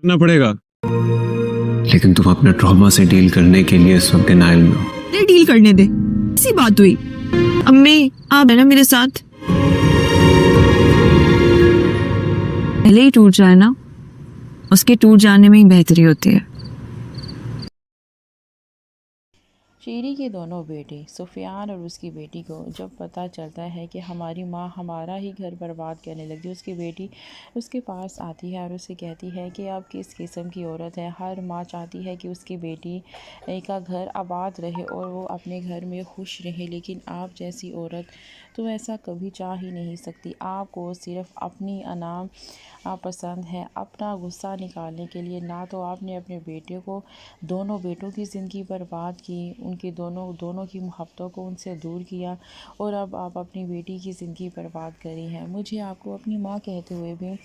करना पड़ेगा। लेकिन तुम अपने ट्रॉमा से डील करने के लिए इस वक्त डिनाइल में हो। अरे डील करने दे, ऐसी बात हुई। अम्मी आप है ना मेरे साथ, पहले ही टूट जाए ना, उसके टूट जाने में ही बेहतरी होती है। शीरी के दोनों बेटे सुफियान और उसकी बेटी को जब पता चलता है कि हमारी माँ हमारा ही घर बर्बाद करने लगी, उसकी बेटी उसके पास आती है और उसे कहती है कि आप किस किस्म की औरत है। हर माँ चाहती है कि उसकी बेटी का घर आबाद रहे और वो अपने घर में खुश रहे, लेकिन आप जैसी औरत तो ऐसा कभी चाह ही नहीं सकती। आपको सिर्फ अपनी अनाम पसंद है, अपना गुस्सा निकालने के लिए। ना तो आपने अपने बेटे को, दोनों बेटों की ज़िंदगी बर्बाद की, उनकी दोनों की मोहब्बतों को उनसे दूर किया, और अब आप अपनी बेटी की ज़िंदगी बर्बाद करी है। मुझे आपको अपनी माँ कहते हुए भी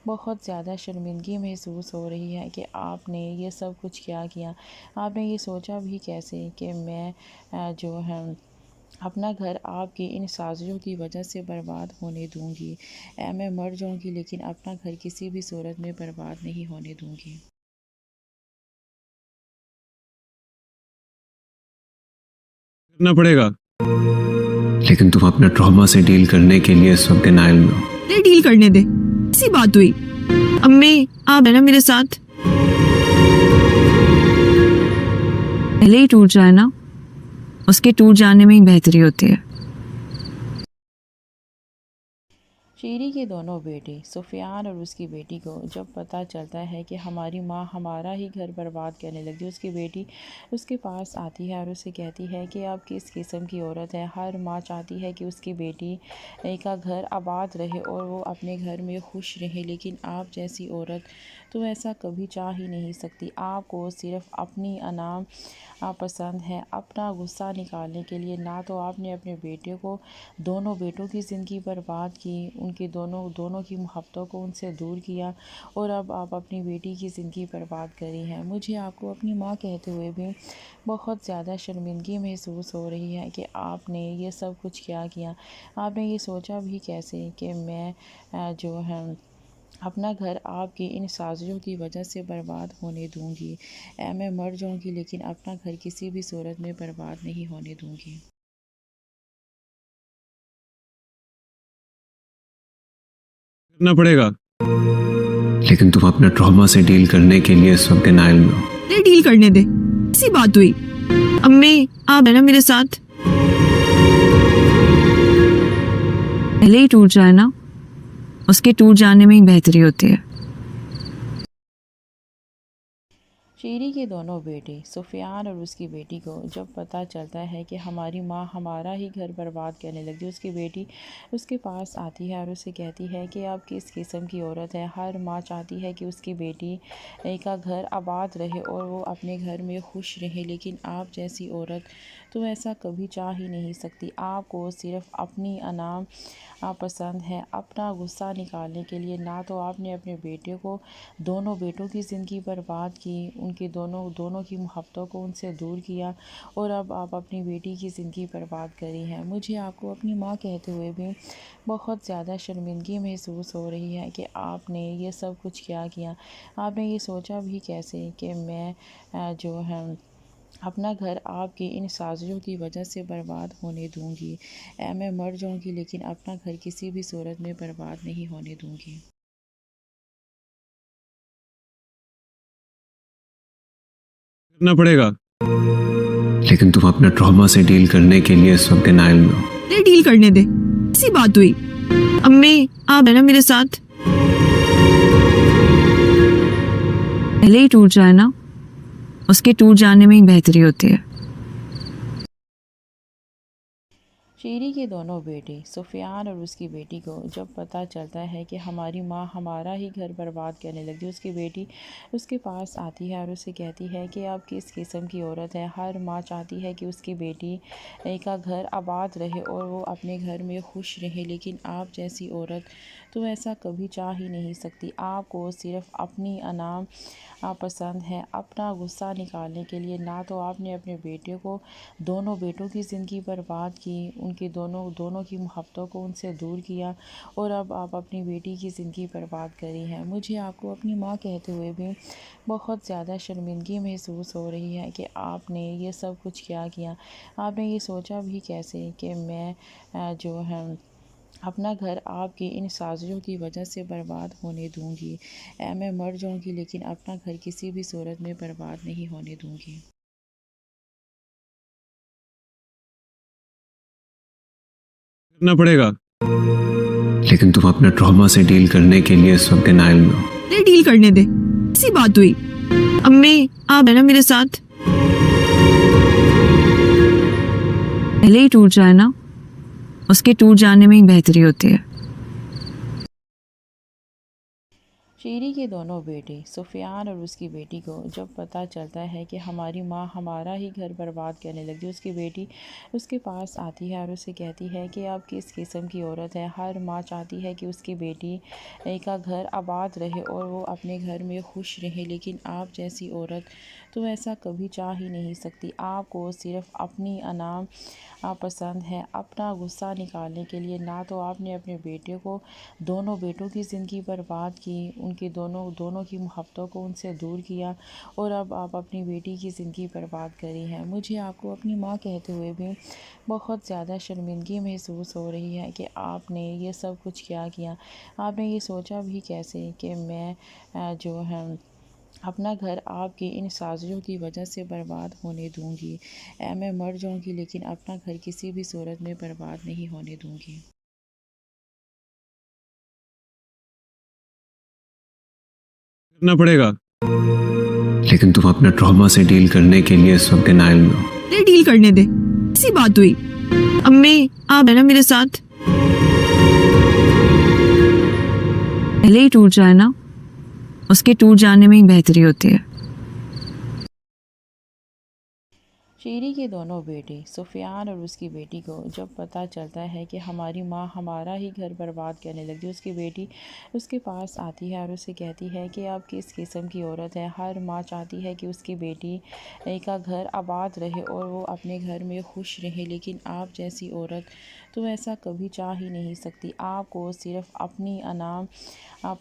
बहुत ज़्यादा शर्मिंदगी महसूस हो रही है कि आपने ये सब कुछ क्या किया। आपने ये सोचा भी कैसे कि मैं जो है अपना घर आपकी इन साजिशों की वजह से बर्बाद होने दूंगी। मैं मर जाऊंगी लेकिन अपना घर किसी भी सूरत में बर्बाद नहीं होने दूंगी। करना पड़ेगा। लेकिन तुम अपने ट्रॉमा से डील करने के लिए इस वक्त डिनाइल में हो। अरे डील करने दे, ऐसी बात हुई। अम्मी आप है ना मेरे साथ, पहले ही टूट जाए ना, उसके टूट जाने में ही बेहतरी होती है। शीरी के दोनों बेटे सुफियान और उसकी बेटी को जब पता चलता है कि हमारी माँ हमारा ही घर बर्बाद करने लगी, उसकी बेटी उसके पास आती है और उसे कहती है कि आप किस किस्म की औरत है। हर माँ चाहती है कि उसकी बेटी का घर आबाद रहे और वो अपने घर में खुश रहे, लेकिन आप जैसी औरत तो ऐसा कभी चाह ही नहीं सकती। आपको सिर्फ अपनी अनाम पसंद है, अपना गुस्सा निकालने के लिए। ना तो आपने अपने बेटे को, दोनों बेटों की ज़िंदगी बर्बाद की, उनकी दोनों की मोहब्बतों को उनसे दूर किया, और अब आप अपनी बेटी की ज़िंदगी बर्बाद करी है। मुझे आपको अपनी माँ कहते हुए भी बहुत ज़्यादा शर्मिंदगी महसूस हो रही है कि आपने ये सब कुछ क्या किया। आपने ये सोचा भी कैसे कि मैं जो है अपना घर आपकी इन साजिशों की वजह से बर्बाद होने दूंगी। मैं मर जाऊंगी लेकिन अपना घर किसी भी सूरत में बर्बाद नहीं होने दूंगी। करना पड़ेगा। लेकिन तुम अपने ट्रॉमा से डील करने के लिए इस वक्त डिनाइल में हो। अरे डील करने दे, ऐसी बात हुई। अम्मी आप है ना मेरे साथ, पहले ही टूट जाए ना, उसके टूट जाने में ही बेहतरी होती है। शीरी के दोनों बेटे सुफियान और उसकी बेटी को जब पता चलता है कि हमारी माँ हमारा ही घर बर्बाद करने लगी, उसकी बेटी उसके पास आती है और उसे कहती है कि आप किस किस्म की औरत है। हर माँ चाहती है कि उसकी बेटी का घर आबाद रहे और वो अपने घर में खुश रहे, लेकिन आप जैसी औरत तो ऐसा कभी चाह ही नहीं सकती। आपको सिर्फ अपनी अनाम पसंद है, अपना गुस्सा निकालने के लिए। ना तो आपने अपने बेटे को, दोनों बेटों की ज़िंदगी बर्बाद की, उनकी दोनों की मोहब्बतों को उनसे दूर किया, और अब आप अपनी बेटी की ज़िंदगी बर्बाद करी है। मुझे आपको अपनी माँ कहते हुए भी बहुत ज़्यादा शर्मिंदगी महसूस हो रही है कि आपने ये सब कुछ क्या किया। आपने ये सोचा भी कैसे कि मैं जो है अपना घर आपकी इन साजिशों की वजह से बर्बाद होने दूंगी। मैं मर जाऊंगी लेकिन अपना घर किसी भी सूरत में बर्बाद नहीं होने दूंगी। करना पड़ेगा। लेकिन तुम अपने ट्रॉमा से डील करने के लिए इस वक्त डिनाइल में हो। अरे डील करने दे, ऐसी बात हुई। अम्मी आप है ना मेरे साथ, पहले ही टूट जाए ना, उसके टूट जाने में ही बेहतरी होती है। शीरी के दोनों बेटे सुफियान और उसकी बेटी को जब पता चलता है कि हमारी माँ हमारा ही घर बर्बाद करने लगी, उसकी बेटी उसके पास आती है और उसे कहती है कि आप किस किस्म की औरत है। हर माँ चाहती है कि उसकी बेटी का घर आबाद रहे और वो अपने घर में खुश रहे, लेकिन आप जैसी औरत तो ऐसा कभी चाह ही नहीं सकती। आपको सिर्फ अपनी अनाम पसंद है अपना गुस्सा निकालने के लिए। ना तो आपने अपने बेटे को, दोनों बेटों की ज़िंदगी बर्बाद की, उनकी दोनों की मोहब्बतों को उनसे दूर किया, और अब आप अपनी बेटी की ज़िंदगी बर्बाद करी है। मुझे आपको अपनी माँ कहते हुए भी बहुत ज़्यादा शर्मिंदगी महसूस हो रही है कि आपने ये सब कुछ क्या किया। आपने ये सोचा भी कैसे कि मैं जो है अपना घर आपकी इन साजिशों की वजह से बर्बाद होने दूंगी। मैं मर जाऊंगी लेकिन अपना घर किसी भी सूरत में बर्बाद नहीं होने दूंगी। करना पड़ेगा। लेकिन तुम अपने ट्रॉमा से डील करने के लिए इस वक्त डिनाइल में हो। अरे डील करने दे, ऐसी बात हुई। अम्मी आप है ना मेरे साथ, पहले ही टूट जाए ना, उसके टूट जाने में ही बेहतरी होती है। शीरी के दोनों बेटे सुफियान और उसकी बेटी को जब पता चलता है कि हमारी माँ हमारा ही घर बर्बाद करने लगी, उसकी बेटी उसके पास आती है और उसे कहती है कि आप किस किस्म की औरत है। हर माँ चाहती है कि उसकी बेटी का घर आबाद रहे और वो अपने घर में खुश रहे, लेकिन आप जैसी औरत तो ऐसा कभी चाह ही नहीं सकती। आपको सिर्फ अपनी अनाम पसंद है अपना गुस्सा निकालने के लिए। ना तो आपने अपने बेटे को, दोनों बेटों की ज़िंदगी बर्बाद की, उनकी दोनों की मोहब्बतों को उनसे दूर किया, और अब आप अपनी बेटी की ज़िंदगी बर्बाद करी है। मुझे आपको अपनी माँ कहते हुए भी बहुत ज़्यादा शर्मिंदगी महसूस हो रही है कि आपने ये सब कुछ क्या किया। आपने ये सोचा भी कैसे कि मैं जो है अपना घर आपकी इन साजिशों की वजह से बर्बाद होने दूंगी। मैं मर जाऊंगी लेकिन अपना घर किसी भी सूरत में बर्बाद नहीं होने दूंगी। करना पड़ेगा। लेकिन तुम अपने ट्रॉमा से डील करने के लिए इस वक्त डिनाइल में हो। अरे डील करने दे, ऐसी बात हुई। अम्मी आप है ना मेरे साथ, पहले ही टूट जाए ना, उसके टूट जाने में ही बेहतरी होती है। शीरी के दोनों बेटे सुफियान और उसकी बेटी को जब पता चलता है कि हमारी माँ हमारा ही घर बर्बाद करने लगी, उसकी बेटी उसके पास आती है और उसे कहती है कि आप किस किस्म की औरत है। हर माँ चाहती है कि उसकी बेटी का घर आबाद रहे और वो अपने घर में खुश रहे, लेकिन आप जैसी औरत तो ऐसा कभी चाह ही नहीं सकती। आपको सिर्फ अपनी अनाम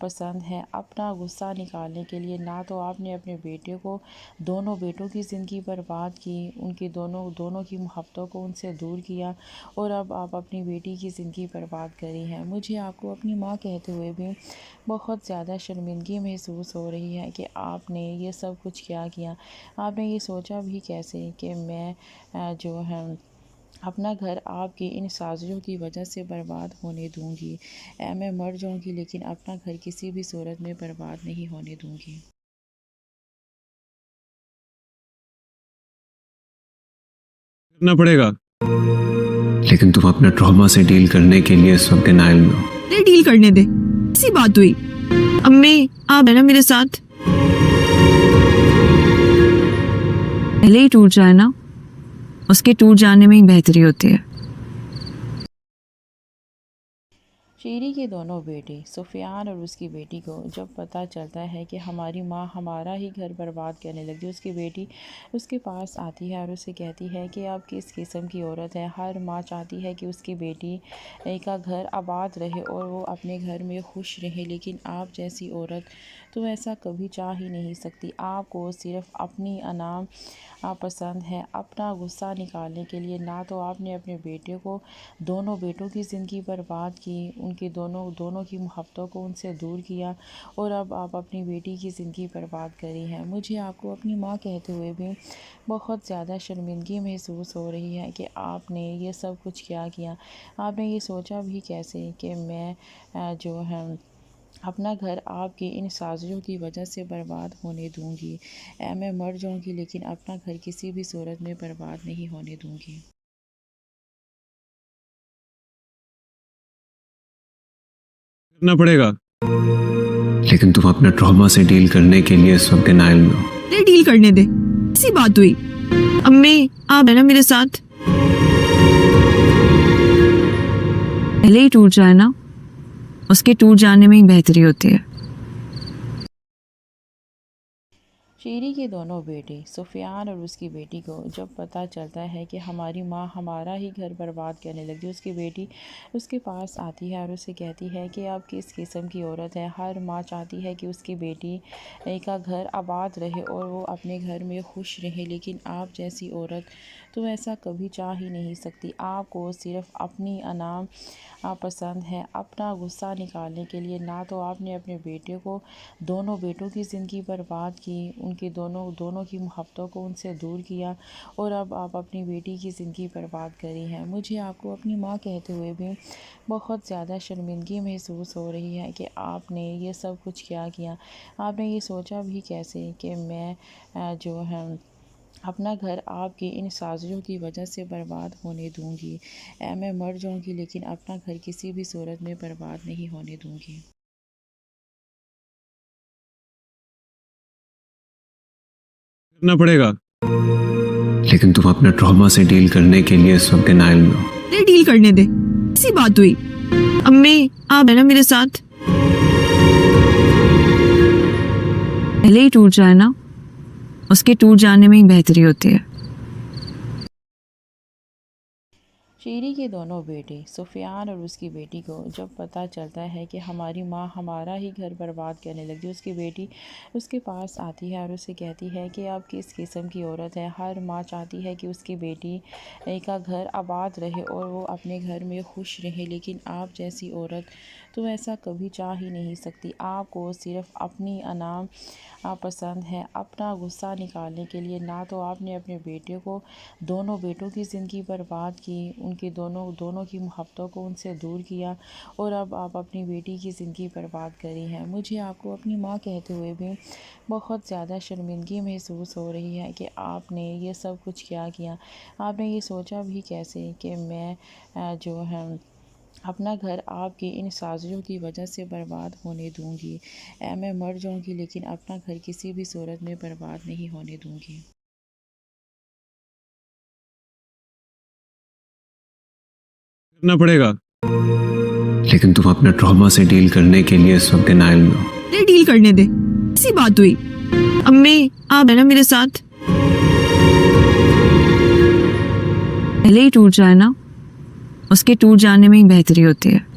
पसंद है अपना गुस्सा निकालने के लिए। ना तो आपने अपने बेटे को, दोनों बेटों की ज़िंदगी बर्बाद की, उनकी दोनों की मोहब्बतों को उनसे दूर किया, और अब आप अपनी बेटी की ज़िंदगी बर्बाद करी है। मुझे आपको अपनी माँ कहते हुए भी बहुत ज़्यादा शर्मिंदगी महसूस हो रही है कि आपने ये सब कुछ क्या किया। आपने ये सोचा भी कैसे कि मैं जो है अपना घर आपकी इन साजिशों की वजह से बर्बाद होने दूंगी। मैं मर जाऊंगी लेकिन अपना घर किसी भी सूरत में बर्बाद नहीं होने दूंगी। करना पड़ेगा। लेकिन तुम अपने ट्रॉमा से डील करने के लिए इस वक्त डिनाइल में हो। अरे डील करने दे, ऐसी बात हुई। अम्मी आप है ना मेरे साथ, पहले ही टूट जाए ना, उसके टूट जाने में ही बेहतरी होती है। शीरी के दोनों बेटे सुफियान और उसकी बेटी को जब पता चलता है कि हमारी माँ हमारा ही घर बर्बाद करने लगी, उसकी बेटी उसके पास आती है और उसे कहती है कि आप किस किस्म की औरत है। हर माँ चाहती है कि उसकी बेटी का घर आबाद रहे और वो अपने घर में खुश रहे, लेकिन आप जैसी औरत तो ऐसा कभी चाह ही नहीं सकती। आपको सिर्फ अपनी अनाम पसंद है अपना गुस्सा निकालने के लिए। ना तो आपने अपने बेटे को, दोनों बेटों की ज़िंदगी बर्बाद की, उनकी दोनों की मोहब्बतों को उनसे दूर किया, और अब आप अपनी बेटी की ज़िंदगी बर्बाद करी है। मुझे आपको अपनी माँ कहते हुए भी बहुत ज़्यादा शर्मिंदगी महसूस हो रही है कि आपने ये सब कुछ क्या किया। आपने ये सोचा भी कैसे कि मैं जो है अपना घर आपकी इन साजिशों की वजह से बर्बाद होने दूंगी। मैं मर जाऊंगी लेकिन अपना घर किसी भी सूरत में बर्बाद नहीं होने दूंगी। करना पड़ेगा। लेकिन तुम अपने ट्रॉमा से डील करने के लिए इस वक्त डिनाइल में हो। अरे डील करने दे, ऐसी बात हुई। अम्मी आप है ना मेरे साथ, पहले ही टूट जाए ना, उसके टूट जाने में ही बेहतरी होती है। शीरी के दोनों बेटे सुफियान और उसकी बेटी को जब पता चलता है कि हमारी माँ हमारा ही घर बर्बाद करने लगी, उसकी बेटी उसके पास आती है और उसे कहती है कि आप किस किस्म की औरत है। हर माँ चाहती है कि उसकी बेटी का घर आबाद रहे और वो अपने घर में खुश रहे, लेकिन आप जैसी औरत तो ऐसा कभी चाह ही नहीं सकती। आपको सिर्फ अपनी अनाम पसंद है, अपना गुस्सा निकालने के लिए। ना तो आपने अपने बेटे को, दोनों बेटों की ज़िंदगी बर्बाद की, उनकी दोनों की मोहब्बतों को उनसे दूर किया, और अब आप अपनी बेटी की ज़िंदगी बर्बाद करी हैं। मुझे आपको अपनी माँ कहते हुए भी बहुत ज़्यादा शर्मिंदगी महसूस हो रही है कि आपने ये सब कुछ क्या किया। आपने ये सोचा भी कैसे कि मैं जो है अपना घर आपकी इन साजिशों की वजह से बर्बाद होने दूंगी। मैं मर जाऊंगी, लेकिन अपना घर किसी भी सूरत में बर्बाद नहीं होने दूंगी। करना पड़ेगा। लेकिन तुम अपने ट्रॉमा से डील करने के लिए इस वक्त डिनाइल में हो। अरे डील करने दे, ऐसी बात हुई। अम्मी आप है ना मेरे साथ, पहले ही टूट जाए ना, उसके टूट जाने में ही बेहतरी होती है। शीरी के दोनों बेटे सुफियान और उसकी बेटी को जब पता चलता है कि हमारी माँ हमारा ही घर बर्बाद करने लगी, उसकी बेटी उसके पास आती है और उसे कहती है कि आप किस किस्म की औरत है। हर माँ चाहती है कि उसकी बेटी का घर आबाद रहे और वो अपने घर में खुश रहे, लेकिन आप जैसी औरत तो ऐसा कभी चाह ही नहीं सकती। आपको सिर्फ अपनी अनाम पसंद है, अपना गुस्सा निकालने के लिए। ना तो आपने अपने बेटे को, दोनों बेटों की ज़िंदगी बर्बाद की, उनकी दोनों की मोहब्बतों को उनसे दूर किया, और अब आप अपनी बेटी की ज़िंदगी बर्बाद करी हैं। मुझे आपको अपनी माँ कहते हुए भी बहुत ज़्यादा शर्मिंदगी महसूस हो रही है कि आपने ये सब कुछ क्या किया। आपने ये सोचा भी कैसे कि मैं जो है अपना घर आपकी इन साजिशों की वजह से बर्बाद होने दूंगी। मैं मर जाऊंगी, लेकिन अपना घर किसी भी सूरत में बर्बाद नहीं होने दूंगी। करना पड़ेगा। लेकिन तुम अपने ट्रॉमा से डील करने के लिए इस वक्त डिनाइल में हो। अरे डील करने दे, ऐसी बात हुई। अम्मी आप है ना मेरे साथ, पहले ही टूट जाए ना, उसके टूट जाने में ही बेहतरी होती है।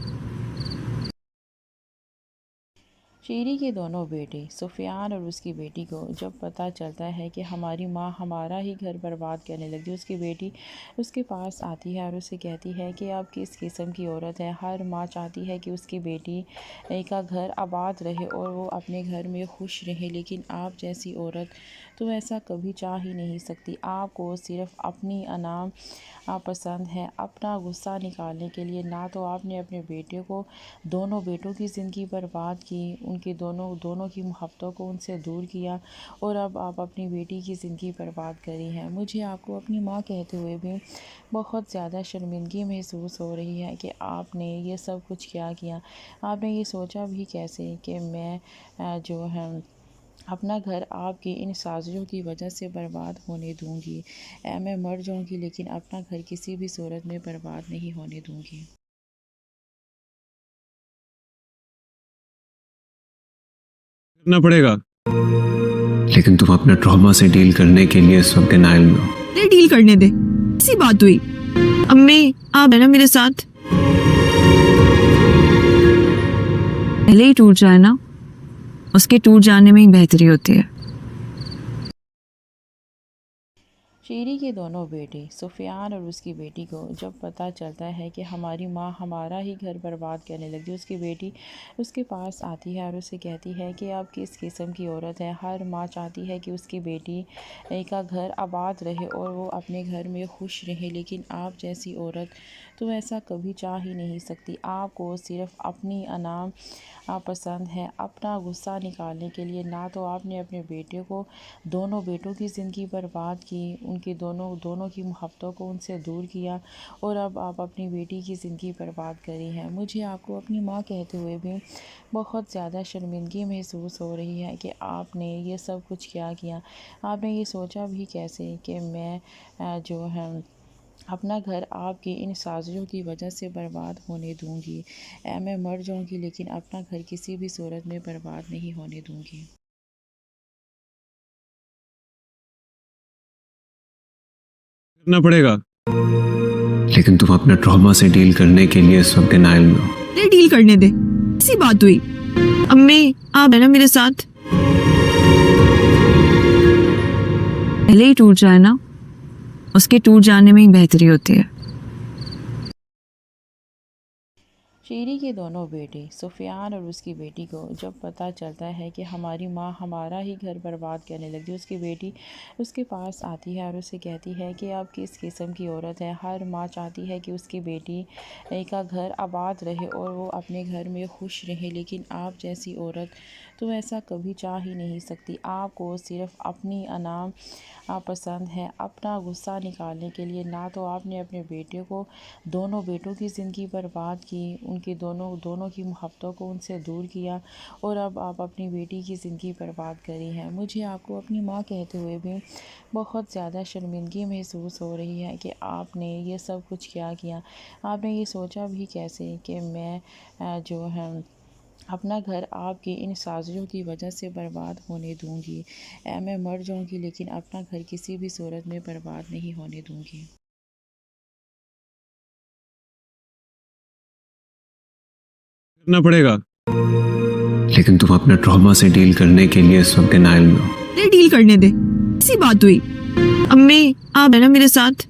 शीरी के दोनों बेटे सुफियान और उसकी बेटी को जब पता चलता है कि हमारी माँ हमारा ही घर बर्बाद करने लगी, उसकी बेटी उसके पास आती है और उसे कहती है कि आप किस किस्म की औरत है। हर माँ चाहती है कि उसकी बेटी का घर आबाद रहे और वो अपने घर में खुश रहे, लेकिन आप जैसी औरत तो ऐसा कभी चाह ही नहीं सकती। आपको सिर्फ अपनी अनाम पसंद है, अपना गुस्सा निकालने के लिए। ना तो आपने अपने बेटे को, दोनों बेटों की ज़िंदगी बर्बाद की, उनकी दोनों की मोहब्बतों को उनसे दूर किया, और अब आप अपनी बेटी की ज़िंदगी बर्बाद करी हैं। मुझे आपको अपनी माँ कहते हुए भी बहुत ज़्यादा शर्मिंदगी महसूस हो रही है कि आपने ये सब कुछ क्या किया। आपने ये सोचा भी कैसे कि मैं जो है अपना घर आपकी इन साजिशों की वजह से बर्बाद होने दूंगी। मैं मर जाऊंगी, लेकिन अपना घर किसी भी सूरत में बर्बाद नहीं होने दूंगी। करना पड़ेगा। लेकिन तुम अपने ट्रॉमा से डील करने के लिए इस वक्त डिनाइल में हो। अरे डील करने दे, ऐसी बात हुई। अम्मी आप है ना मेरे साथ, पहले ही टूट जाए ना, उसके टूट जाने में ही बेहतरी होती है। शीरी के दोनों बेटे सुफियान और उसकी बेटी को जब पता चलता है कि हमारी माँ हमारा ही घर बर्बाद करने लगी, उसकी बेटी उसके पास आती है और उसे कहती है कि आप किस किस्म की औरत है। हर माँ चाहती है कि उसकी बेटी का घर आबाद रहे और वो अपने घर में खुश रहे, लेकिन आप जैसी औरत तो ऐसा कभी चाह ही नहीं सकती। आपको सिर्फ अपनी अनाम पसंद है, अपना गुस्सा निकालने के लिए। ना तो आपने अपने बेटे को, दोनों बेटों की ज़िंदगी बर्बाद की, उनकी दोनों की मोहब्बतों को उनसे दूर किया, और अब आप अपनी बेटी की ज़िंदगी बर्बाद करी हैं। मुझे आपको अपनी माँ कहते हुए भी बहुत ज़्यादा शर्मिंदगी महसूस हो रही है कि आपने ये सब कुछ क्या किया। आपने ये सोचा भी कैसे कि मैं जो है अपना घर आपकी इन साजिशों की वजह से बर्बाद होने दूंगी। मैं मर जाऊंगी, लेकिन अपना घर किसी भी सूरत में बर्बाद नहीं होने दूंगी। करना पड़ेगा। लेकिन तुम अपना ट्रॉमा से डील करने के लिए इस वक्त डिनायल में हो। अरे डील करने दे, ऐसी बात हुई। अम्मी आप है ना मेरे साथ, पहले ही टूट जाए ना, उसके टूट जाने में ही बेहतरी होती है। शीरी के दोनों बेटे सुफियान और उसकी बेटी को जब पता चलता है कि हमारी माँ हमारा ही घर बर्बाद करने लगी, उसकी बेटी उसके पास आती है और उसे कहती है कि आप किस किस्म की औरत है। हर माँ चाहती है कि उसकी बेटी का घर आबाद रहे और वो अपने घर में खुश रहे, लेकिन आप जैसी औरत तो ऐसा कभी चाह ही नहीं सकती। आपको सिर्फ अपनी अनाम पसंद है, अपना गुस्सा निकालने के लिए। ना तो आपने अपने बेटे को, दोनों बेटों की ज़िंदगी बर्बाद की, उनकी दोनों की मोहब्बतों को उनसे दूर किया, और अब आप अपनी बेटी की ज़िंदगी बर्बाद करी है। मुझे आपको अपनी माँ कहते हुए भी बहुत ज़्यादा शर्मिंदगी महसूस हो रही है कि आपने ये सब कुछ क्या किया। आपने ये सोचा भी कैसे कि मैं जो है अपना घर आपकी इन साजिशों की वजह से बर्बाद होने दूंगी। मैं मर जाऊंगी लेकिन अपना घर किसी भी सूरत में बर्बाद नहीं होने दूंगी। करना पड़ेगा। लेकिन तुम अपना ट्रॉमा से डील करने के लिए इस वक्त डिनायल में हो। अरे डील करने दे, ऐसी बात हुई। अम्मी आप है ना मेरे साथ,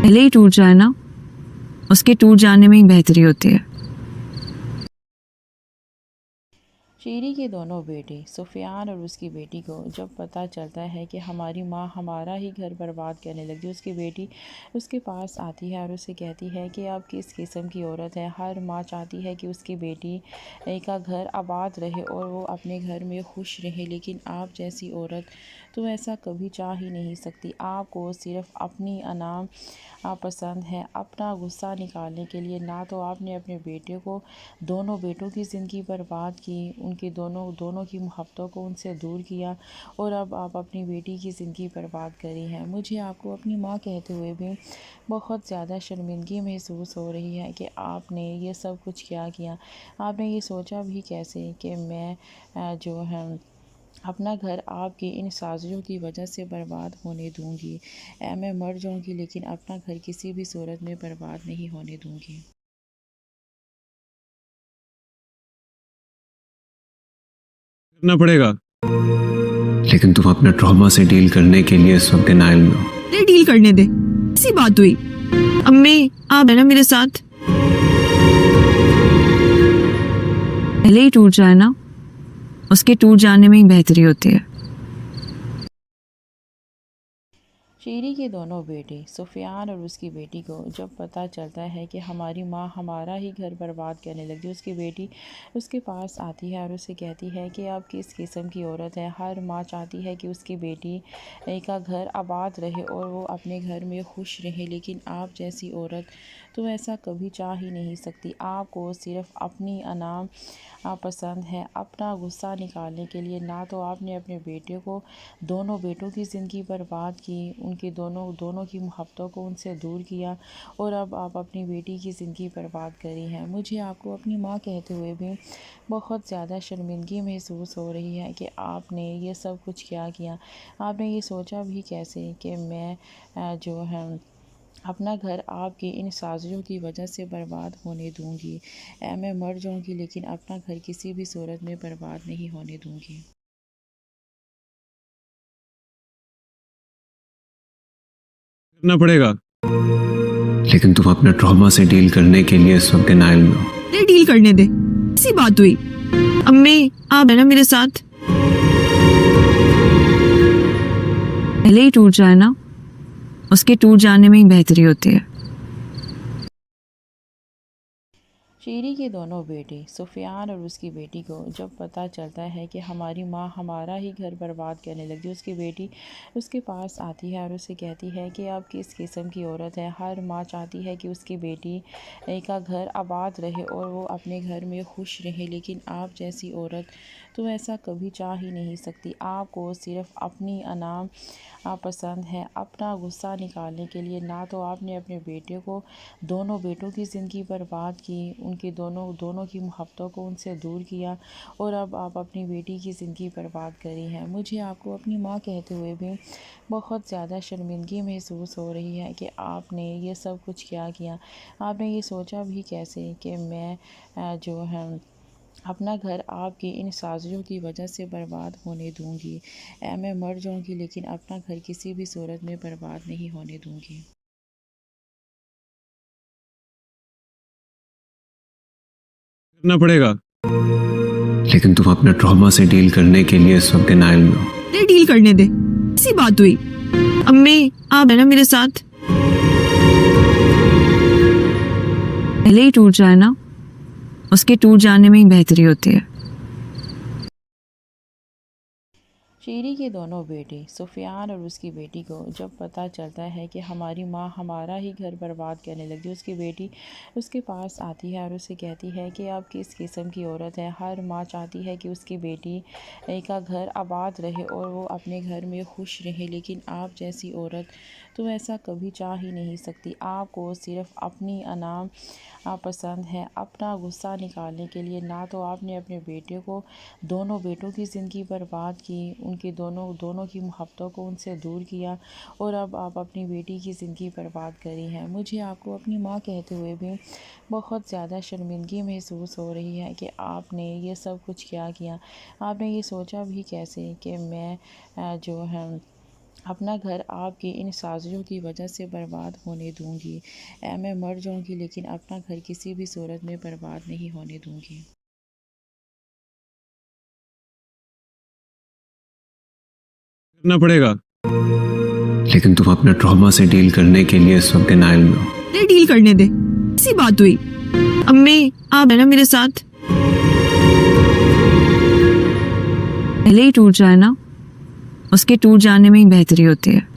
पहले ही टूट जाए ना, उसके टूट जाने में ही बेहतरी होती है। शीरी के दोनों बेटे सुफियान और उसकी बेटी को जब पता चलता है कि हमारी माँ हमारा ही घर बर्बाद करने लगी, उसकी बेटी उसके पास आती है और उसे कहती है कि आप किस किस्म की औरत है। हर माँ चाहती है कि उसकी बेटी का घर आबाद रहे और वो अपने घर में खुश रहे, लेकिन आप जैसी औरत तो ऐसा कभी चाह ही नहीं सकती। आपको सिर्फ अपनी अनाम पसंद है, अपना गुस्सा निकालने के लिए। ना तो आपने अपने बेटे को, दोनों बेटों की ज़िंदगी बर्बाद की, उनकी दोनों की मोहब्बतों को उनसे दूर किया, और अब आप अपनी बेटी की ज़िंदगी बर्बाद करी है। मुझे आपको अपनी माँ कहते हुए भी बहुत ज़्यादा शर्मिंदगी महसूस हो रही है कि आपने ये सब कुछ क्या किया। आपने ये सोचा भी कैसे कि मैं जो है अपना घर आपकी इन साजिशों की वजह से बर्बाद होने दूंगी। मैं मर जाऊंगी लेकिन अपना घर किसी भी सूरत में बर्बाद नहीं होने दूंगी। करना पड़ेगा। लेकिन तुम अपना ट्रॉमा से डील करने के लिए इस वक्त डिनायल में हो। अरे डील करने दे, ऐसी बात हुई। अम्मी आप है ना मेरे साथ, पहले ही टूट जाए ना, उसके टूट जाने में ही बेहतरी होती है। शीरी के दोनों बेटे सुफियान और उसकी बेटी को जब पता चलता है कि हमारी माँ हमारा ही घर बर्बाद करने लगी, उसकी बेटी उसके पास आती है और उसे कहती है कि आप किस किस्म की औरत है। हर माँ चाहती है कि उसकी बेटी का घर आबाद रहे और वो अपने घर में खुश रहे, लेकिन आप जैसी औरत तो ऐसा कभी चाह ही नहीं सकती। आपको सिर्फ अपनी अनाम पसंद है, अपना गुस्सा निकालने के लिए। ना तो आपने अपने बेटे को, दोनों बेटों की ज़िंदगी बर्बाद की, उनकी दोनों की मोहब्बतों को उनसे दूर किया, और अब आप अपनी बेटी की ज़िंदगी बर्बाद करी है। मुझे आपको अपनी माँ कहते हुए भी बहुत ज़्यादा शर्मिंदगी महसूस हो रही है कि आपने ये सब कुछ क्या किया। आपने ये सोचा भी कैसे कि मैं जो है अपना घर आपकी इन साजिशों की वजह से बर्बाद होने दूंगी। मैं मर जाऊंगी लेकिन अपना घर किसी भी सूरत में बर्बाद नहीं होने दूंगी। करना पड़ेगा। लेकिन तुम अपना ट्रॉमा से डील करने के लिए इस वक्त डिनायल में हो। अरे डील करने दे, ऐसी बात हुई। अम्मी आप है ना मेरे साथ, पहले ही टूट जाए ना, उसके टूट जाने में ही बेहतरी होती है। शीरी के दोनों बेटे सुफियान और उसकी बेटी को जब पता चलता है कि हमारी माँ हमारा ही घर बर्बाद करने लगी, उसकी बेटी उसके पास आती है और उसे कहती है कि आप किस किस्म की औरत है। हर माँ चाहती है कि उसकी बेटी का घर आबाद रहे और वो अपने घर में खुश रहे, लेकिन आप जैसी औरत तो ऐसा कभी चाह ही नहीं सकती। आपको सिर्फ अपनी अनाम पसंद है, अपना गुस्सा निकालने के लिए। ना तो आपने अपने बेटे को, दोनों बेटों की ज़िंदगी बर्बाद की, उनके दोनों की मोहब्बतों को उनसे दूर किया और अब आप अपनी बेटी की ज़िंदगी बर्बाद करी हैं। मुझे आपको अपनी माँ कहते हुए भी बहुत ज़्यादा शर्मिंदगी महसूस हो रही है कि आपने ये सब कुछ क्या किया। आपने ये सोचा भी कैसे कि मैं जो है अपना घर आपकी इन साजिशों की वजह से बर्बाद होने दूंगी। मैं मर जाऊंगी लेकिन अपना घर किसी भी सूरत में बर्बाद नहीं होने दूंगी। करना पड़ेगा। लेकिन तुम अपने ट्रॉमा से डील करने के लिए इस वक्त डिनाइल में हो। अरे डील करने दे, ऐसी बात हुई। अम्मी आप है ना मेरे साथ, पहले ही टूट जाए ना, उसके टूट जाने में ही बेहतरी होती है। शीरी के दोनों बेटे सुफियान और उसकी बेटी को जब पता चलता है कि हमारी माँ हमारा ही घर बर्बाद करने लगी, उसकी बेटी उसके पास आती है और उसे कहती है कि आप किस किस्म की औरत है। हर माँ चाहती है कि उसकी बेटी का घर आबाद रहे और वो अपने घर में खुश रहे, लेकिन आप जैसी औरत तो ऐसा कभी चाह ही नहीं सकती। आपको सिर्फ अपनी अनाम पसंद है, अपना गुस्सा निकालने के लिए। ना तो आपने अपने बेटे को दोनों बेटों की ज़िंदगी बर्बाद की, उनकी दोनों की मोहब्बतों को उनसे दूर किया और अब आप अपनी बेटी की ज़िंदगी बर्बाद करी है। मुझे आपको अपनी माँ कहते हुए भी बहुत ज़्यादा शर्मिंदगी महसूस हो रही है कि आपने ये सब कुछ क्या किया। आपने ये सोचा भी कैसे कि मैं जो है अपना घर आपकी इन साजिशों की वजह से बर्बाद होने दूंगी। मैं मर जाऊंगी लेकिन अपना घर किसी भी सूरत में बर्बाद नहीं होने दूंगी। करना पड़ेगा। लेकिन तुम अपने ट्रॉमा से डील करने के लिए इस वक्त डिनाइल में हो। अरे डील करने दे, ऐसी बात हुई। अम्मी आप है ना मेरे साथ, पहले ही टूट जाए ना, उसके टूट जाने में ही बेहतरी होती है।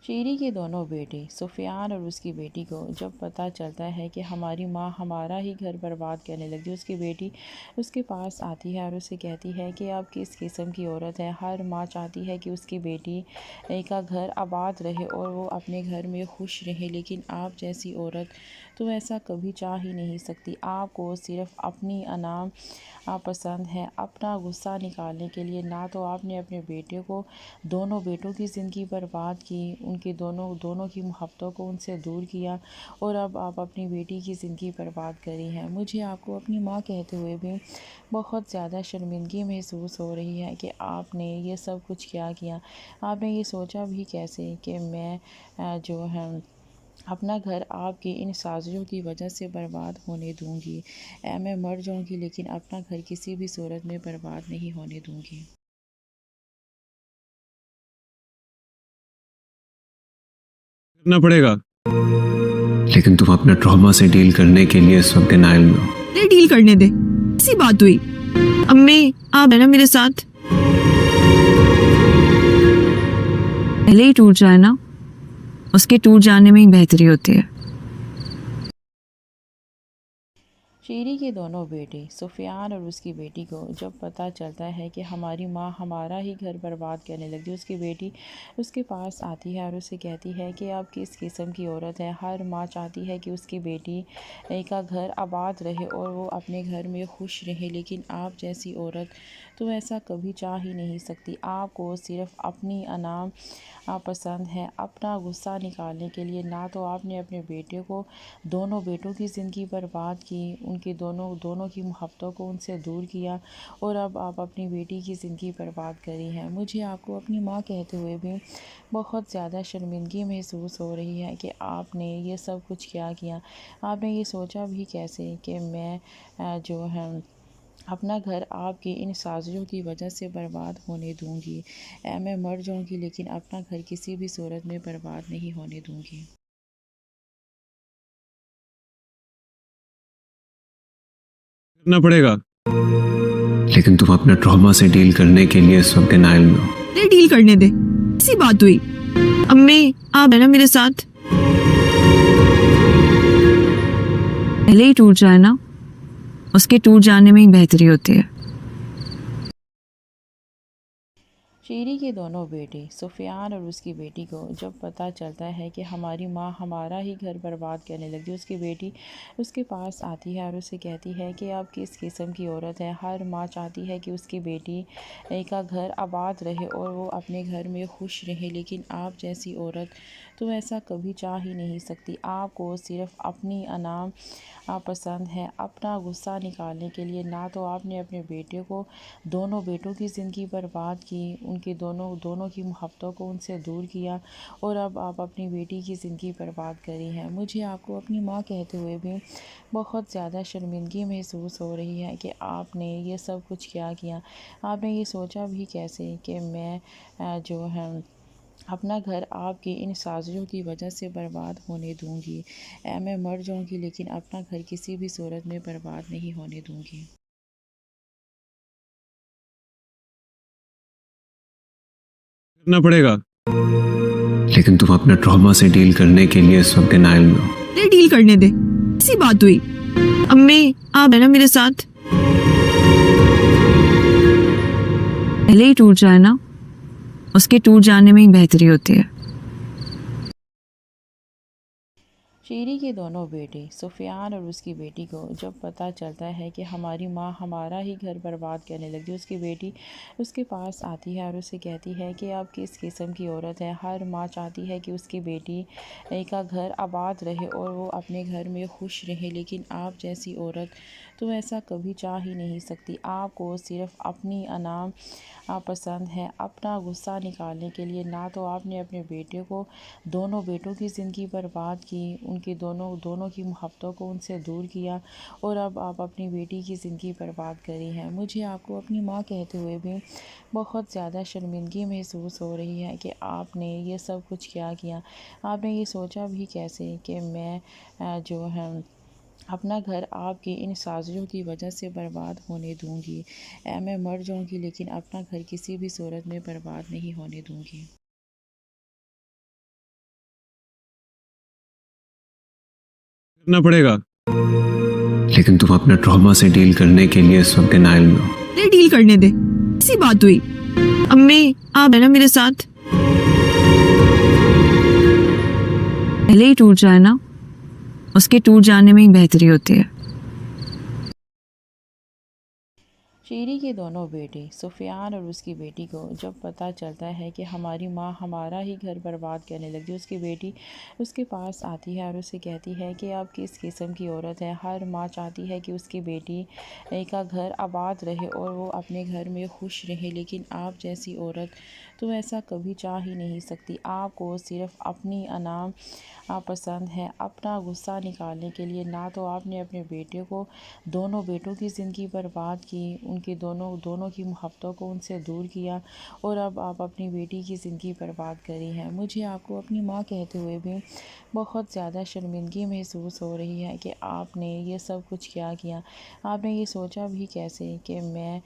शीरी के दोनों बेटे सुफियान और उसकी बेटी को जब पता चलता है कि हमारी माँ हमारा ही घर बर्बाद करने लगी, उसकी बेटी उसके पास आती है और उसे कहती है कि आप किस किस्म की औरत है। हर माँ चाहती है कि उसकी बेटी का घर आबाद रहे और वो अपने घर में खुश रहे, लेकिन आप जैसी औरत तो ऐसा कभी चाह ही नहीं सकती। आपको सिर्फ अपनी अनाम पसंद है, अपना गुस्सा निकालने के लिए। ना तो आपने अपने बेटे को दोनों बेटों की ज़िंदगी बर्बाद की, उनकी दोनों की मोहब्बतों को उनसे दूर किया और अब आप अपनी बेटी की ज़िंदगी बर्बाद करी है। मुझे आपको अपनी माँ कहते हुए भी बहुत ज़्यादा शर्मिंदगी महसूस हो रही है कि आपने ये सब कुछ क्या किया। आपने ये सोचा भी कैसे कि मैं जो है अपना घर आपकी इन साजिशों की वजह से बर्बाद होने दूंगी। मैं मर जाऊंगी लेकिन अपना घर किसी भी सूरत में बर्बाद नहीं होने दूंगी। करना पड़ेगा। लेकिन तुम अपने ट्रॉमा से डील करने के लिए इस वक्त डिनाइल में हो। अरे डील करने दे, ऐसी बात हुई। अम्मी आप है ना मेरे साथ, पहले ही टूट जाए ना, उसके टूट जाने में ही बेहतरी होती है। शीरी के दोनों बेटे सुफियान और उसकी बेटी को जब पता चलता है कि हमारी माँ हमारा ही घर बर्बाद करने लगी, उसकी बेटी उसके पास आती है और उसे कहती है कि आप किस किस्म की औरत है। हर माँ चाहती है कि उसकी बेटी का घर आबाद रहे और वो अपने घर में खुश रहे, लेकिन आप जैसी औरत तो ऐसा कभी चाह ही नहीं सकती। आपको सिर्फ अपनी अनाम पसंद है, अपना गुस्सा निकालने के लिए। ना तो आपने अपने बेटे को दोनों बेटों की ज़िंदगी बर्बाद की, उनकी दोनों की मोहब्बतों को उनसे दूर किया और अब आप अपनी बेटी की ज़िंदगी बर्बाद करी है। मुझे आपको अपनी माँ कहते हुए भी बहुत ज़्यादा शर्मिंदगी महसूस हो रही है कि आपने ये सब कुछ क्या किया। आपने ये सोचा भी कैसे कि मैं जो है अपना घर आपकी इन साजिशों की वजह से बर्बाद होने दूंगी। मैं मर जाऊंगी लेकिन अपना घर किसी भी सूरत में बर्बाद नहीं होने दूंगी। करना पड़ेगा। लेकिन तुम अपने ट्रॉमा से डील करने के लिए इस वक्त डिनाइल में हो। अरे डील करने दे, ऐसी बात हुई। अम्मी आप है ना मेरे साथ, पहले ही टूट जाए ना, उसके टूट जाने में ही बेहतरी होती है। शीरी के दोनों बेटे सुफियान और उसकी बेटी को जब पता चलता है कि हमारी माँ हमारा ही घर बर्बाद करने लगी, उसकी बेटी उसके पास आती है और उसे कहती है कि आप किस किस्म की औरत है। हर माँ चाहती है कि उसकी बेटी का घर आबाद रहे और वो अपने घर में खुश रहे, लेकिन आप जैसी औरत तो ऐसा कभी चाह ही नहीं सकती। आपको सिर्फ अपनी अनाम पसंद है, अपना गुस्सा निकालने के लिए। ना तो आपने अपने बेटे को, दोनों बेटों की ज़िंदगी बर्बाद की, उनकी दोनों की मोहब्बतों को उनसे दूर किया, और अब आप अपनी बेटी की ज़िंदगी बर्बाद करी है। मुझे आपको अपनी माँ कहते हुए भी बहुत ज़्यादा शर्मिंदगी महसूस हो रही है कि आपने ये सब कुछ क्या किया। आपने ये सोचा भी कैसे कि मैं जो है अपना घर आपकी इन साजिशों की वजह से बर्बाद होने दूंगी। मैं मर जाऊंगी, लेकिन अपना घर किसी भी सूरत में बर्बाद नहीं होने दूंगी। करना पड़ेगा। लेकिन तुम अपने ट्रॉमा से डील करने के लिए इस वक्त डिनाइल में हो। अरे डील करने दे, ऐसी बात हुई। अम्मी आप है ना मेरे साथ, पहले ही टूट जाए ना, उसके टूट जाने में ही बेहतरी होती है। शीरी के दोनों बेटे सुफियान और उसकी बेटी को जब पता चलता है कि हमारी माँ हमारा ही घर बर्बाद करने लगी, उसकी बेटी उसके पास आती है और उसे कहती है कि आप किस किस्म की औरत है। हर माँ चाहती है कि उसकी बेटी का घर आबाद रहे और वो अपने घर में खुश रहे, लेकिन आप जैसी औरत तो ऐसा कभी चाह ही नहीं सकती। आपको सिर्फ अपनी अनाम पसंद है, अपना गुस्सा निकालने के लिए। ना तो आपने अपने बेटे को, दोनों बेटों की ज़िंदगी बर्बाद की, उनकी दोनों की मोहब्बतों को उनसे दूर किया, और अब आप अपनी बेटी की ज़िंदगी बर्बाद करी है। मुझे आपको अपनी माँ कहते हुए भी बहुत ज़्यादा शर्मिंदगी महसूस हो रही है कि आपने ये सब कुछ क्या किया। आपने ये सोचा भी कैसे कि मैं जो है अपना घर आपकी इन साजिशों की वजह से बर्बाद होने दूंगी। मैं मर जाऊंगी, लेकिन अपना घर किसी भी सूरत में बर्बाद नहीं होने दूंगी। करना पड़ेगा। लेकिन तुम अपने ट्रॉमा से डील करने के लिए इस वक्त डिनाइल में हो। अरे डील करने दे, ऐसी बात हुई। अम्मी आप है ना मेरे साथ, पहले ही टूट जाए ना, उसके टूट जाने में ही बेहतरी होती है। शीरी के दोनों बेटे सुफियान और उसकी बेटी को जब पता चलता है कि हमारी माँ हमारा ही घर बर्बाद करने लगी, उसकी बेटी उसके पास आती है और उसे कहती है कि आप किस किस्म की औरत है। हर माँ चाहती है कि उसकी बेटी का घर आबाद रहे और वो अपने घर में खुश रहे, लेकिन आप जैसी औरत तो ऐसा कभी चाह ही नहीं सकती। आपको सिर्फ अपनी अनाम पसंद है, अपना गुस्सा निकालने के लिए। ना तो आपने अपने बेटे को, दोनों बेटों की ज़िंदगी बर्बाद की, उनकी दोनों की मोहब्बतों को उनसे दूर किया, और अब आप अपनी बेटी की ज़िंदगी बर्बाद करी है। मुझे आपको अपनी माँ कहते हुए भी बहुत ज़्यादा शर्मिंदगी महसूस हो रही है कि आपने ये सब कुछ क्या किया। आपने ये सोचा भी कैसे कि मैं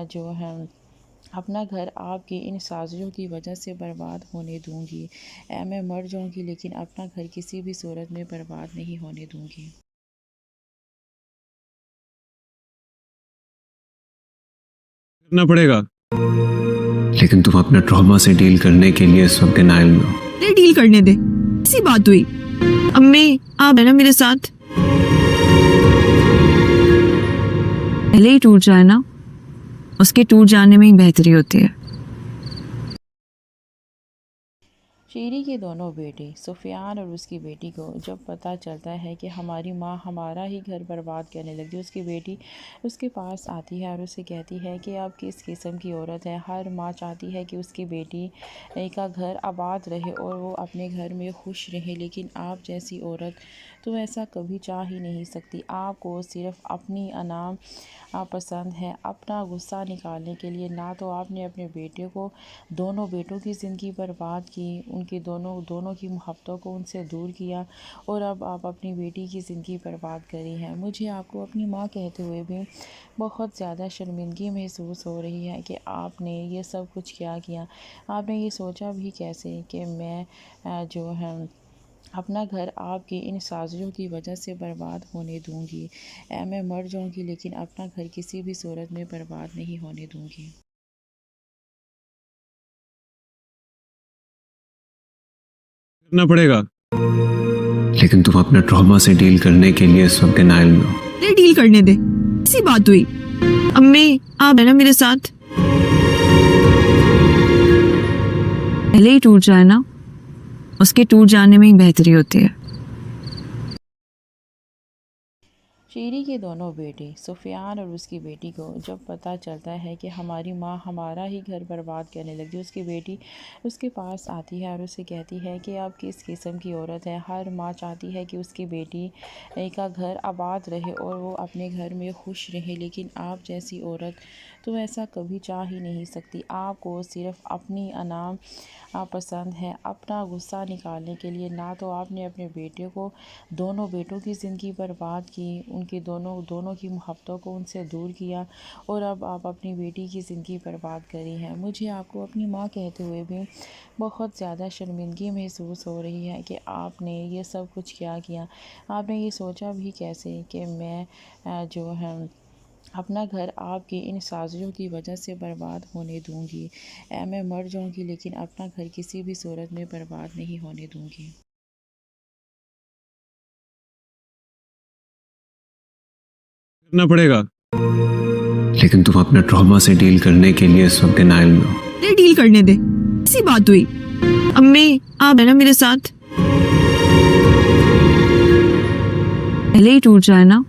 जो है अपना घर आपकी इन साजिशों की वजह से बर्बाद होने दूंगी। मैं मर जाऊंगी, लेकिन अपना घर किसी भी सूरत में बर्बाद नहीं होने दूंगी। करना पड़ेगा। लेकिन तुम अपने ट्रॉमा से डील करने के लिए इस वक्त डिनाइल में हो। अरे डील करने दे, ऐसी बात हुई। अम्मी आप है ना मेरे साथ, पहले ही टूट जाए ना, उसके टूट जाने में ही बेहतरी होती है। शीरी के दोनों बेटे सुफियान और उसकी बेटी को जब पता चलता है कि हमारी माँ हमारा ही घर बर्बाद करने लगी, उसकी बेटी उसके पास आती है और उसे कहती है कि आप किस किस्म की औरत है। हर माँ चाहती है कि उसकी बेटी का घर आबाद रहे और वो अपने घर में खुश रहे, लेकिन आप जैसी औरत तो ऐसा कभी चाह ही नहीं सकती। आपको सिर्फ अपनी अनाम पसंद है, अपना गुस्सा निकालने के लिए। ना तो आपने अपने बेटे को, दोनों बेटों की ज़िंदगी बर्बाद की, उनकी दोनों की मोहब्बतों को उनसे दूर किया, और अब आप अपनी बेटी की ज़िंदगी बर्बाद करी है। मुझे आपको अपनी माँ कहते हुए भी बहुत ज़्यादा शर्मिंदगी महसूस हो रही है कि आपने ये सब कुछ क्या किया। आपने ये सोचा भी कैसे कि मैं जो है अपना घर आपकी इन साजिशों की वजह से बर्बाद होने दूंगी। मैं मर जाऊंगी, लेकिन अपना घर किसी भी सूरत में बर्बाद नहीं होने दूंगी। करना पड़ेगा। लेकिन तुम अपने ट्रॉमा से डील करने के लिए इस वक्त डिनाइल में हो। अरे डील करने दे, ऐसी बात हुई। अम्मी आप है ना मेरे साथ, पहले ही टूट जाए ना, उसके टूट जाने में ही बेहतरी होती है। शीरी के दोनों बेटे सुफियान और उसकी बेटी को जब पता चलता है कि हमारी माँ हमारा ही घर बर्बाद करने लगी, उसकी बेटी उसके पास आती है और उसे कहती है कि आप किस किस्म की औरत है। हर माँ चाहती है कि उसकी बेटी का घर आबाद रहे और वो अपने घर में खुश रहे, लेकिन आप जैसी औरत तो ऐसा कभी चाह ही नहीं सकती। आपको सिर्फ अपनी अनाम पसंद है, अपना गुस्सा निकालने के लिए। ना तो आपने अपने बेटे को, दोनों बेटों की ज़िंदगी बर्बाद की, उनकी दोनों की मोहब्बतों को उनसे दूर किया, और अब आप अपनी बेटी की ज़िंदगी बर्बाद करी है। मुझे आपको अपनी माँ कहते हुए भी बहुत ज़्यादा शर्मिंदगी महसूस हो रही है कि आपने ये सब कुछ क्या किया। आपने ये सोचा भी कैसे कि मैं जो है अपना घर आपकी इन साजिशों की वजह से बर्बाद होने दूंगी। मैं मर जाऊंगी लेकिन अपना घर किसी भी सूरत में बर्बाद नहीं होने दूंगी। करना पड़ेगा। लेकिन तुम अपने ट्रॉमा से डील करने के लिए इस वक्त डिनाइल में हो। अरे डील करने दे, ऐसी बात हुई। अम्मी आप है ना मेरे साथ, पहले ही टूट जाए ना,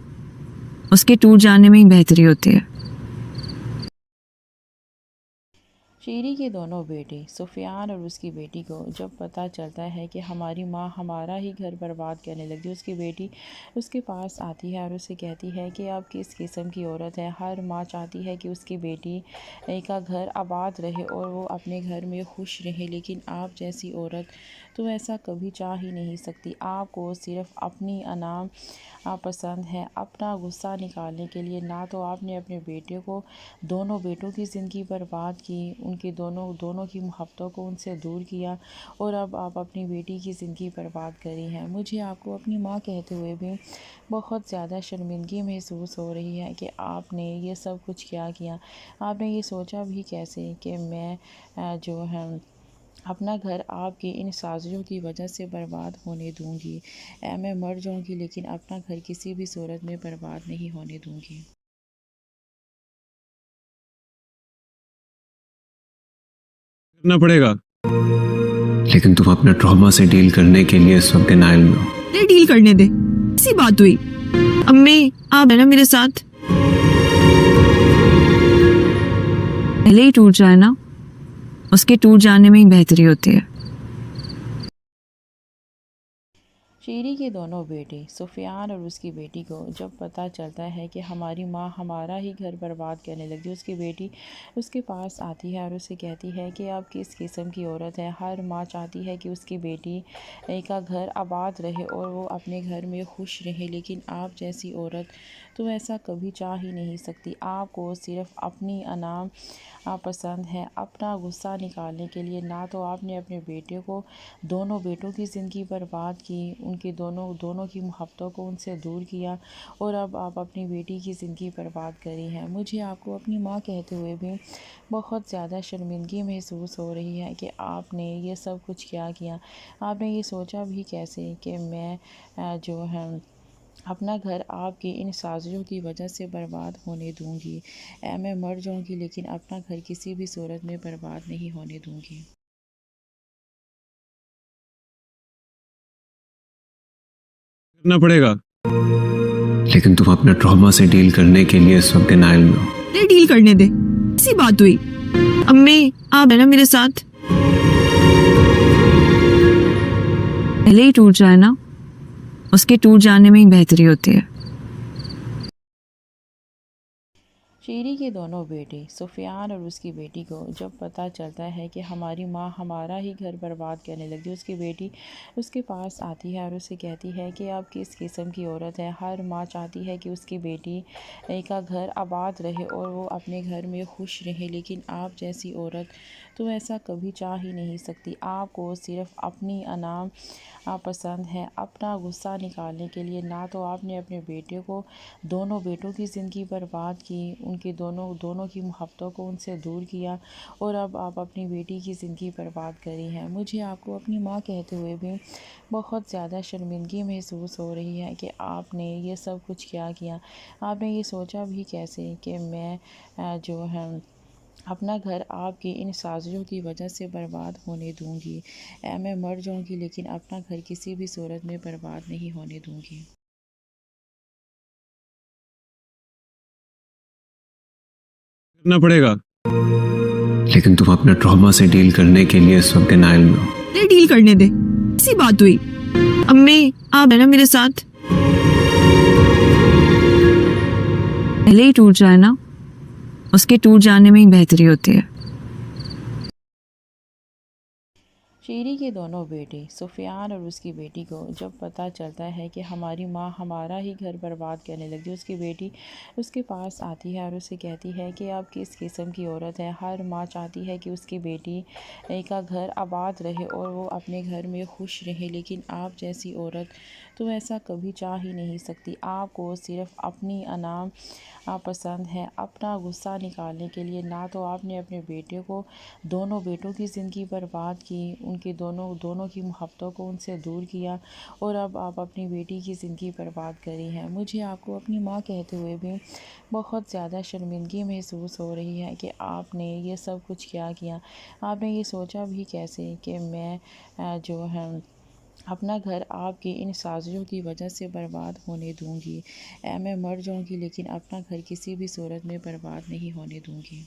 उसके टूट जाने में ही बेहतरी होती है। शीरी के दोनों बेटे सुफियान और उसकी बेटी को जब पता चलता है कि हमारी माँ हमारा ही घर बर्बाद करने लगी, उसकी बेटी उसके पास आती है और उसे कहती है कि आप किस किस्म की औरत है। हर माँ चाहती है कि उसकी बेटी का घर आबाद रहे और वो अपने घर में खुश रहे, लेकिन आप जैसी औरत तो ऐसा कभी चाह ही नहीं सकती। आपको सिर्फ अपनी अनाम पसंद है, अपना गुस्सा निकालने के लिए। ना तो आपने अपने बेटे को, दोनों बेटों की ज़िंदगी बर्बाद की, उनकी दोनों की मोहब्बतों को उनसे दूर किया, और अब आप अपनी बेटी की ज़िंदगी बर्बाद करी है। मुझे आपको अपनी माँ कहते हुए भी बहुत ज़्यादा शर्मिंदगी महसूस हो रही है कि आपने ये सब कुछ क्या किया। आपने ये सोचा भी कैसे कि मैं जो है अपना घर आपकी इन साजिशों की वजह से बर्बाद होने दूंगी। मैं मर जाऊंगी लेकिन अपना घर किसी भी सूरत में बर्बाद नहीं होने दूंगी। करना पड़ेगा। लेकिन तुम अपने ट्रॉमा से डील करने के लिए इस वक्त डिनाइल में हो। अरे डील करने दे, ऐसी बात हुई। अम्मी आप है ना मेरे साथ, पहले ही टूट जाए ना, उसके टूट जाने में ही बेहतरी होती है। शीरी के दोनों बेटे सुफियान और उसकी बेटी को जब पता चलता है कि हमारी माँ हमारा ही घर बर्बाद करने लगी, उसकी बेटी उसके पास आती है और उसे कहती है कि आप किस किस्म की औरत है। हर माँ चाहती है कि उसकी बेटी का घर आबाद रहे और वो अपने घर में खुश रहे, लेकिन आप जैसी औरत तो ऐसा कभी चाह ही नहीं सकती। आपको सिर्फ अपनी अनाम पसंद है, अपना गुस्सा निकालने के लिए। ना तो आपने अपने बेटे को, दोनों बेटों की ज़िंदगी बर्बाद की, उनकी दोनों की मोहब्बतों को उनसे दूर किया, और अब आप अपनी बेटी की ज़िंदगी बर्बाद करी है। मुझे आपको अपनी माँ कहते हुए भी बहुत ज़्यादा शर्मिंदगी महसूस हो रही है कि आपने ये सब कुछ क्या किया। आपने ये सोचा भी कैसे कि मैं जो है अपना घर आपकी इन साजिशों की वजह से बर्बाद होने दूंगी। मैं मर जाऊंगी लेकिन अपना घर किसी भी सूरत में बर्बाद नहीं होने दूंगी। करना पड़ेगा। लेकिन तुम अपने ट्रॉमा से डील करने के लिए इस वक्त डिनाइल में हो। अरे डील करने दे, ऐसी बात हुई। अम्मी आप है ना मेरे साथ, पहले ही टूट जाए ना, उसके टूट जाने में ही बेहतरी होती है। शीरी के दोनों बेटे सुफियान और उसकी बेटी को जब पता चलता है कि हमारी माँ हमारा ही घर बर्बाद करने लगी, उसकी बेटी उसके पास आती है और उसे कहती है कि आप किस किस्म की औरत है। हर माँ चाहती है कि उसकी बेटी का घर आबाद रहे और वो अपने घर में खुश रहे, लेकिन आप जैसी औरत तो ऐसा कभी चाह ही नहीं सकती। आपको सिर्फ अपनी अनाम पसंद है, अपना गुस्सा निकालने के लिए। ना तो आपने अपने बेटे को, दोनों बेटों की ज़िंदगी बर्बाद की, उनके दोनों की मोहब्बतों को उनसे दूर किया और अब आप अपनी बेटी की ज़िंदगी बर्बाद करी हैं। मुझे आपको अपनी माँ कहते हुए भी बहुत ज़्यादा शर्मिंदगी महसूस हो रही है कि आपने ये सब कुछ क्या किया। आपने ये सोचा भी कैसे कि मैं जो है अपना घर आपकी इन साजिशों की वजह से बर्बाद होने दूंगी। मैं मर जाऊंगी लेकिन अपना घर किसी भी सूरत में बर्बाद नहीं होने दूंगी। करना पड़ेगा। लेकिन तुम अपने ट्रॉमा से डील करने के लिए इस वक्त डिनाइल में हो। अरे डील करने दे, ऐसी बात हुई। अम्मी आप है ना मेरे साथ, पहले ही टूट जाए ना, उसके टूट जाने में ही बेहतरी होती है। शीरी के दोनों बेटे सुफियान और उसकी बेटी को जब पता चलता है कि हमारी माँ हमारा ही घर बर्बाद करने लगी, उसकी बेटी उसके पास आती है और उसे कहती है कि आप किस किस्म की औरत है। हर माँ चाहती है कि उसकी बेटी का घर आबाद रहे और वो अपने घर में खुश रहे, लेकिन आप जैसी औरत तो ऐसा कभी चाह ही नहीं सकती। आपको सिर्फ अपनी अनाम पसंद है, अपना गुस्सा निकालने के लिए। ना तो आपने अपने बेटे को दोनों बेटों की ज़िंदगी बर्बाद की, उनके दोनों की मोहब्बतों को उनसे दूर किया और अब आप अपनी बेटी की ज़िंदगी बर्बाद करी हैं। मुझे आपको अपनी माँ कहते हुए भी बहुत ज़्यादा शर्मिंदगी महसूस हो रही है कि आपने ये सब कुछ क्या किया। आपने ये सोचा भी कैसे कि मैं जो है अपना घर आपकी इन साजिशों की वजह से बर्बाद होने दूंगी। मैं मर जाऊंगी लेकिन अपना घर किसी भी सूरत में बर्बाद नहीं होने दूंगी।